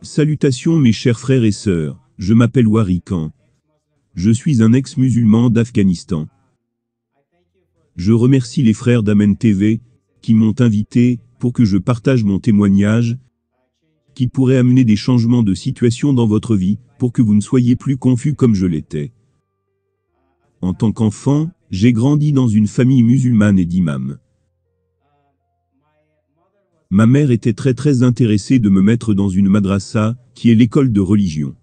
Salutations mes chers frères et sœurs, je m'appelle Warikan. Je suis un ex-musulman d'Afghanistan. Je remercie les frères d'Amen TV, qui m'ont invité, pour que je partage mon témoignage, qui pourrait amener des changements de situation dans votre vie, pour que vous ne soyez plus confus comme je l'étais. En tant qu'enfant, j'ai grandi dans une famille musulmane et d'imams. Ma mère était très intéressée de me mettre dans une madrasa, qui est l'école de religion.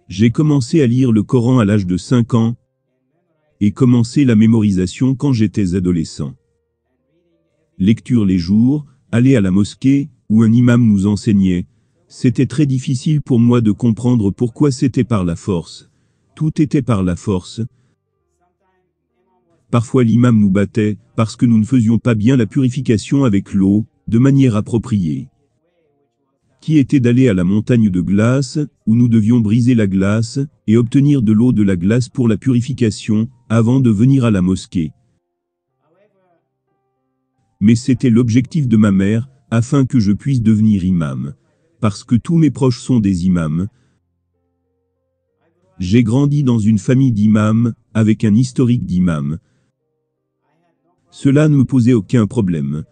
J'ai commencé à lire le Coran à l'âge de 5 ans, et commencé la mémorisation quand j'étais adolescent. Lecture les jours, aller à la mosquée, où un imam nous enseignait, c'était très difficile pour moi de comprendre pourquoi c'était par la force. Tout était par la force. Parfois l'imam nous battait, parce que nous ne faisions pas bien la purification avec l'eau, de manière appropriée. Qui était d'aller à la montagne de glace, où nous devions briser la glace, et obtenir de l'eau de la glace pour la purification, avant de venir à la mosquée. Mais c'était l'objectif de ma mère, afin que je puisse devenir imam. Parce que tous mes proches sont des imams. J'ai grandi dans une famille d'imams, avec un historique d'imams. Cela ne me posait aucun problème.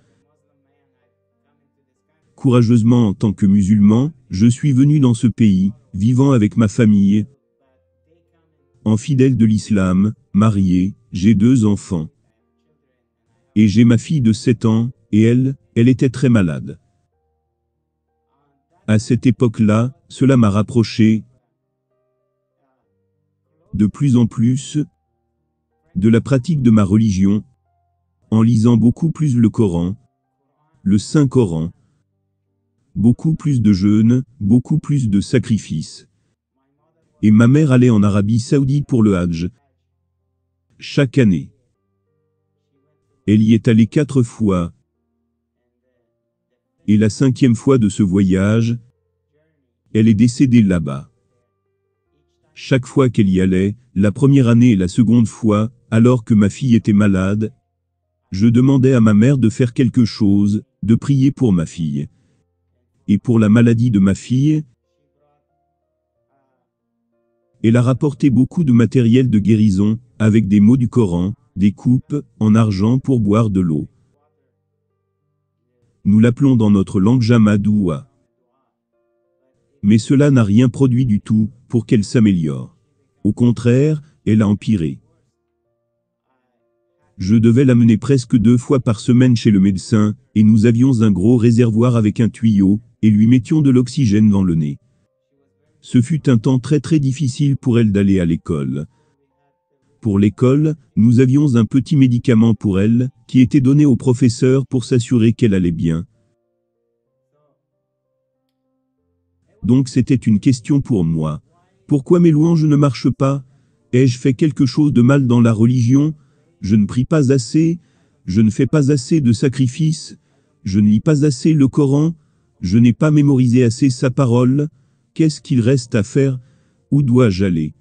Courageusement en tant que musulman, je suis venu dans ce pays, vivant avec ma famille. En fidèle de l'islam, marié, j'ai 2 enfants. Et j'ai ma fille de 7 ans, et elle était très malade. À cette époque-là, cela m'a rapproché de plus en plus de la pratique de ma religion, en lisant beaucoup plus le Coran, le Saint-Coran, beaucoup plus de jeûnes, beaucoup plus de sacrifices. Et ma mère allait en Arabie Saoudite pour le Hajj. Chaque année. Elle y est allée 4 fois. Et la 5e fois de ce voyage, elle est décédée là-bas. Chaque fois qu'elle y allait, la première année et la seconde fois, alors que ma fille était malade, je demandais à ma mère de faire quelque chose, de prier pour ma fille. Et pour la maladie de ma fille, elle a rapporté beaucoup de matériel de guérison, avec des mots du Coran, des coupes, en argent pour boire de l'eau. Nous l'appelons dans notre langue Jamadoua. Mais cela n'a rien produit du tout, pour qu'elle s'améliore. Au contraire, elle a empiré. Je devais l'amener presque 2 fois par semaine chez le médecin, et nous avions un gros réservoir avec un tuyau, et lui mettions de l'oxygène dans le nez. Ce fut un temps très difficile pour elle d'aller à l'école. Pour l'école, nous avions un petit médicament pour elle, qui était donné au professeur pour s'assurer qu'elle allait bien. Donc c'était une question pour moi. Pourquoi mes louanges ne marchent pas? Ai-je fait quelque chose de mal dans la religion? Je ne prie pas assez, je ne fais pas assez de sacrifices, je ne lis pas assez le Coran, je n'ai pas mémorisé assez sa parole. Qu'est-ce qu'il reste à faire? Où dois-je aller?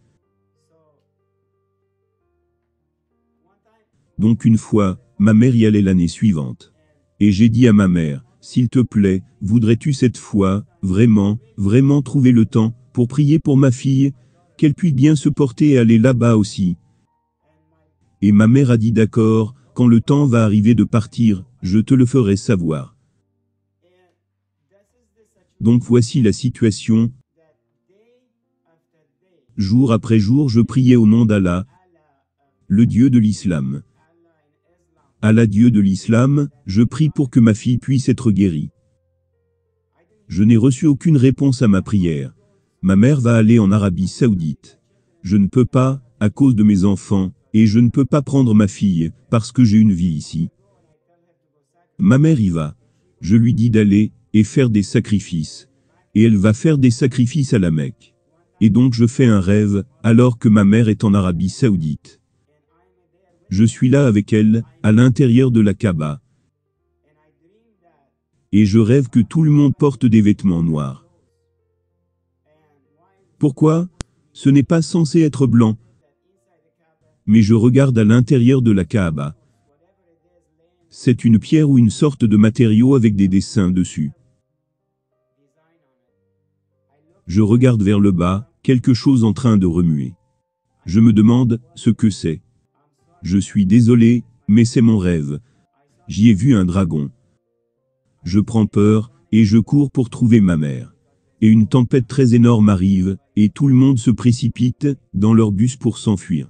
Donc une fois, ma mère y allait l'année suivante. Et j'ai dit à ma mère, s'il te plaît, voudrais-tu cette fois, vraiment trouver le temps, pour prier pour ma fille, qu'elle puisse bien se porter et aller là-bas aussi? Et ma mère a dit d'accord, quand le temps va arriver de partir, je te le ferai savoir. Donc voici la situation. Jour après jour je priais au nom d'Allah, le Dieu de l'islam. Allah Dieu de l'islam, je prie pour que ma fille puisse être guérie. Je n'ai reçu aucune réponse à ma prière. Ma mère va aller en Arabie Saoudite. Je ne peux pas, à cause de mes enfants, et je ne peux pas prendre ma fille, parce que j'ai une vie ici. Ma mère y va. Je lui dis d'aller, et faire des sacrifices. Et elle va faire des sacrifices à la Mecque. Et donc je fais un rêve, alors que ma mère est en Arabie Saoudite. Je suis là avec elle, à l'intérieur de la Kaaba. Et je rêve que tout le monde porte des vêtements noirs. Pourquoi? Ce n'est pas censé être blanc. Mais je regarde à l'intérieur de la Kaaba. C'est une pierre ou une sorte de matériau avec des dessins dessus. Je regarde vers le bas, quelque chose en train de remuer. Je me demande ce que c'est. Je suis désolé, mais c'est mon rêve. J'y ai vu un dragon. Je prends peur, et je cours pour trouver ma mère. Et une tempête très énorme arrive, et tout le monde se précipite dans leur bus pour s'enfuir.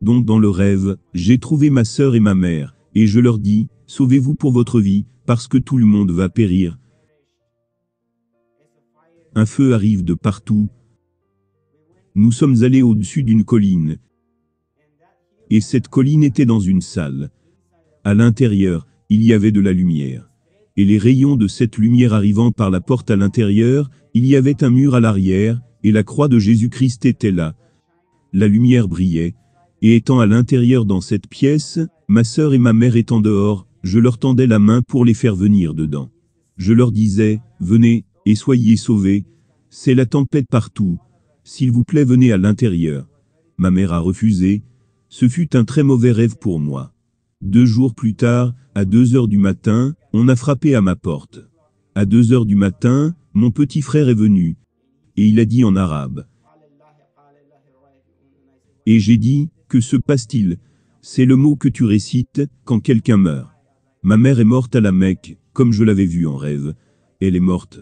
Donc dans le rêve, j'ai trouvé ma sœur et ma mère, et je leur dis, sauvez-vous pour votre vie, parce que tout le monde va périr. Un feu arrive de partout. Nous sommes allés au-dessus d'une colline. Et cette colline était dans une salle. À l'intérieur, il y avait de la lumière. Et les rayons de cette lumière arrivant par la porte à l'intérieur, il y avait un mur à l'arrière, et la croix de Jésus-Christ était là. La lumière brillait, et étant à l'intérieur dans cette pièce, ma sœur et ma mère étant dehors, je leur tendais la main pour les faire venir dedans. Je leur disais, venez, et soyez sauvés, c'est la tempête partout, s'il vous plaît venez à l'intérieur. Ma mère a refusé, ce fut un très mauvais rêve pour moi. 2 jours plus tard, à 2 heures du matin, on a frappé à ma porte. À 2 heures du matin, mon petit frère est venu, et il a dit en arabe. Et j'ai dit, que se passe-t-il? C'est le mot que tu récites, quand quelqu'un meurt. Ma mère est morte à la Mecque, comme je l'avais vue en rêve. Elle est morte.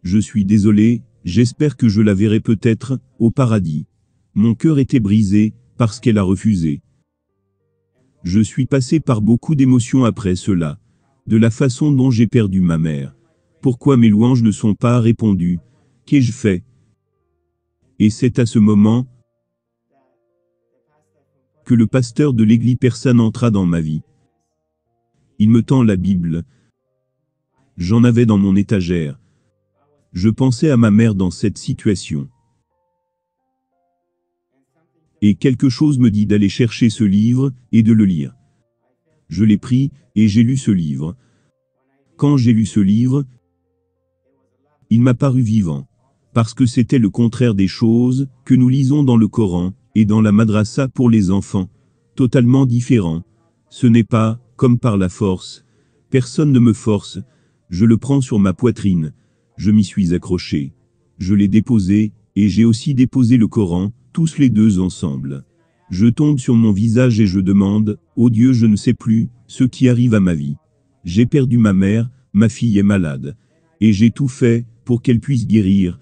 Je suis désolé, j'espère que je la verrai peut-être, au paradis. Mon cœur était brisé, parce qu'elle a refusé. Je suis passé par beaucoup d'émotions après cela. De la façon dont j'ai perdu ma mère. Pourquoi mes louanges ne sont pas répondues? Qu'ai-je fait? Et c'est à ce moment que le pasteur de l'église persane entra dans ma vie. Il me tend la Bible. J'en avais dans mon étagère. Je pensais à ma mère dans cette situation. Et quelque chose me dit d'aller chercher ce livre, et de le lire. Je l'ai pris, et j'ai lu ce livre. Quand j'ai lu ce livre, il m'a paru vivant. Parce que c'était le contraire des choses que nous lisons dans le Coran, et dans la madrasa pour les enfants. Totalement différent. Ce n'est pas, comme par la force. Personne ne me force. Je le prends sur ma poitrine. Je m'y suis accroché. Je l'ai déposé, et j'ai aussi déposé le Coran, tous les deux ensemble. Je tombe sur mon visage et je demande, ô Dieu, je ne sais plus, ce qui arrive à ma vie. J'ai perdu ma mère, ma fille est malade. Et j'ai tout fait, pour qu'elle puisse guérir.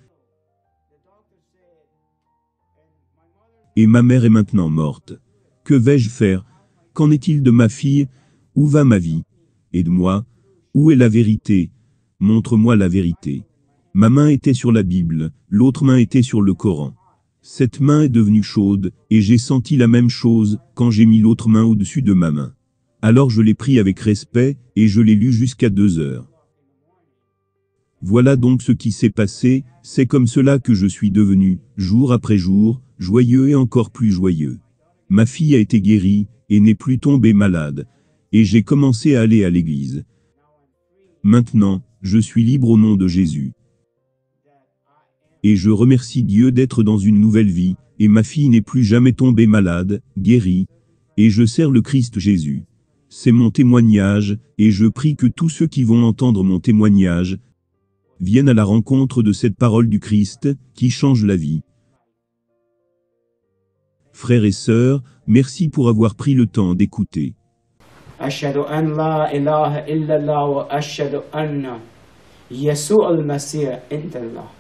Et ma mère est maintenant morte. Que vais-je faire? Qu'en est-il de ma fille? Où va ma vie? Et de moi? Où est la vérité? Montre-moi la vérité. Ma main était sur la Bible, l'autre main était sur le Coran. Cette main est devenue chaude, et j'ai senti la même chose, quand j'ai mis l'autre main au-dessus de ma main. Alors je l'ai pris avec respect, et je l'ai lu jusqu'à 2 heures. Voilà donc ce qui s'est passé, c'est comme cela que je suis devenu, jour après jour, joyeux et encore plus joyeux. Ma fille a été guérie, et n'est plus tombée malade, et j'ai commencé à aller à l'église. Maintenant, je suis libre au nom de Jésus. Et je remercie Dieu d'être dans une nouvelle vie, et ma fille n'est plus jamais tombée malade, guérie, et je sers le Christ Jésus. C'est mon témoignage, et je prie que tous ceux qui vont entendre mon témoignage viennent à la rencontre de cette parole du Christ, qui change la vie. Frères et sœurs, merci pour avoir pris le temps d'écouter. أشهد أن لا إله إلا الله وأشهد أن يسوع المسيح عند الله